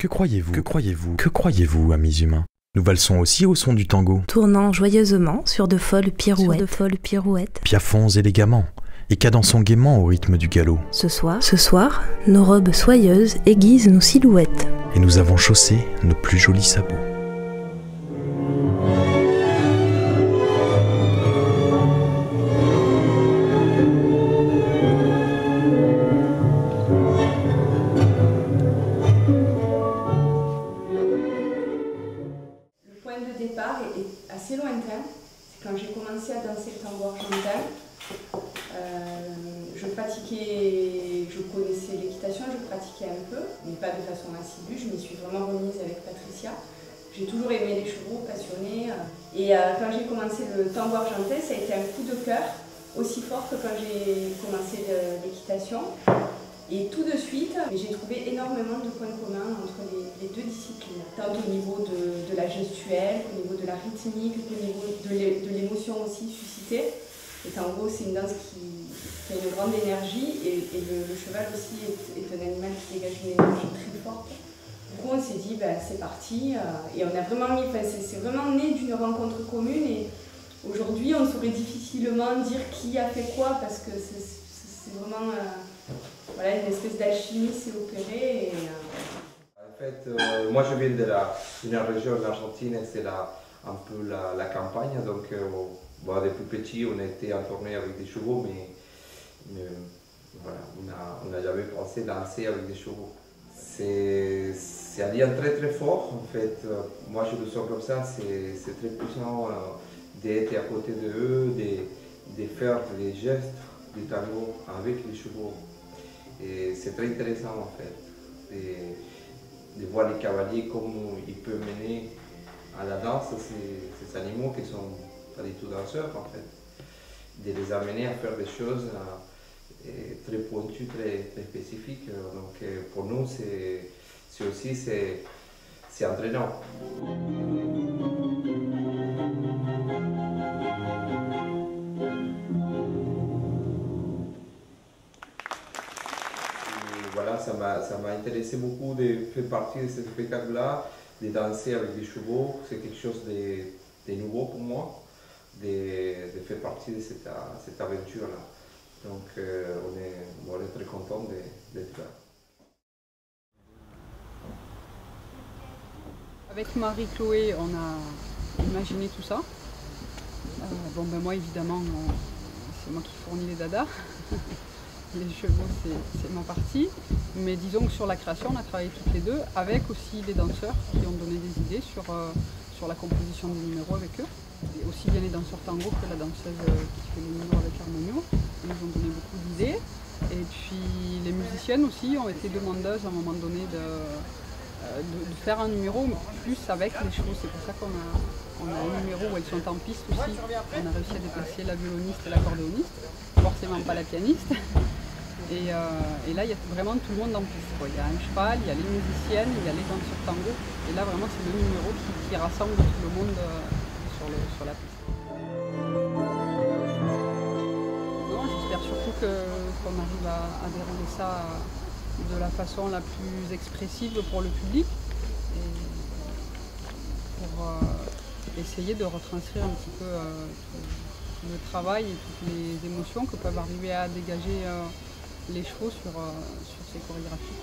Que croyez-vous? Que croyez-vous? Que croyez-vous, amis humains? Nous valsons aussi au son du tango, tournant joyeusement sur de folles pirouettes, piaffons élégamment et cadençons gaiement au rythme du galop. Ce soir, nos robes soyeuses aiguisent nos silhouettes. Et nous avons chaussé nos plus jolis sabots. Le point de départ est assez lointain. C'est quand j'ai commencé à danser le tango argentin. Je connaissais l'équitation, je pratiquais un peu, mais pas de façon assidue. Je m'y suis vraiment remise avec Patricia. J'ai toujours aimé les chevaux, passionnée. Et quand j'ai commencé le tango argentin, ça a été un coup de cœur, aussi fort que quand j'ai commencé l'équitation. Et tout de suite, j'ai trouvé énormément de points communs entre les deux disciplines, tant au niveau de la gestuelle, au niveau de la rythmique, au niveau de l'émotion aussi suscitée. Le tango, c'est une danse qui a une grande énergie et le cheval aussi est un animal qui dégage une énergie très forte. Du coup, on s'est dit, c'est parti et on a vraiment mis, c'est vraiment né d'une rencontre commune et aujourd'hui, on saurait difficilement dire qui a fait quoi parce que c'est vraiment voilà, une espèce d'alchimie s'est opérée. En fait, moi je viens d'une région en Argentine, c'est un peu la campagne, donc depuis petit on a été entourné avec des chevaux, mais voilà, on n'a jamais pensé danser avec des chevaux. C'est un lien très très fort en fait, moi je le sens comme ça, c'est très puissant d'être à côté d'eux, de faire les gestes du tango avec les chevaux. Et c'est très intéressant en fait, de voir les cavaliers comme ils peuvent mener à la danse ces animaux qui sont pas du tout danseurs en fait, de les amener à faire des choses très pointues, très spécifiques. Donc pour nous c'est aussi entraînant. Voilà, ça m'a intéressé beaucoup de faire partie de ce spectacle-là, de danser avec des chevaux. C'est quelque chose de nouveau pour moi, de faire partie de cette aventure-là. Donc on est très content d'être là. Avec Marie-Chloé, on a imaginé tout ça. Moi évidemment, c'est moi qui fournis les dadas. Les chevaux, c'est ma partie, mais disons que sur la création, on a travaillé toutes les deux, avec aussi les danseurs qui ont donné des idées sur la composition des numéros avec eux, et aussi bien les danseurs tango que la danseuse qui fait les numéros avec Harmonio. Ils nous ont donné beaucoup d'idées, et puis les musiciennes aussi ont été demandeuses à un moment donné de faire un numéro plus avec les chevaux. C'est pour ça qu'on a un numéro où elles sont en piste aussi. On a réussi à déplacer la violoniste et l'accordéoniste, forcément pas la pianiste. Et là, il y a vraiment tout le monde en piste. Il y a un cheval, il y a les musiciennes, il y a les danseurs tango. Et là, vraiment, c'est le numéro qui rassemble tout le monde sur la piste. J'espère surtout qu'on arrive à dérouler ça de la façon la plus expressive pour le public. Et pour essayer de retranscrire un petit peu tout le travail et toutes les émotions que peuvent arriver à dégager les chevaux sur ces chorégraphies.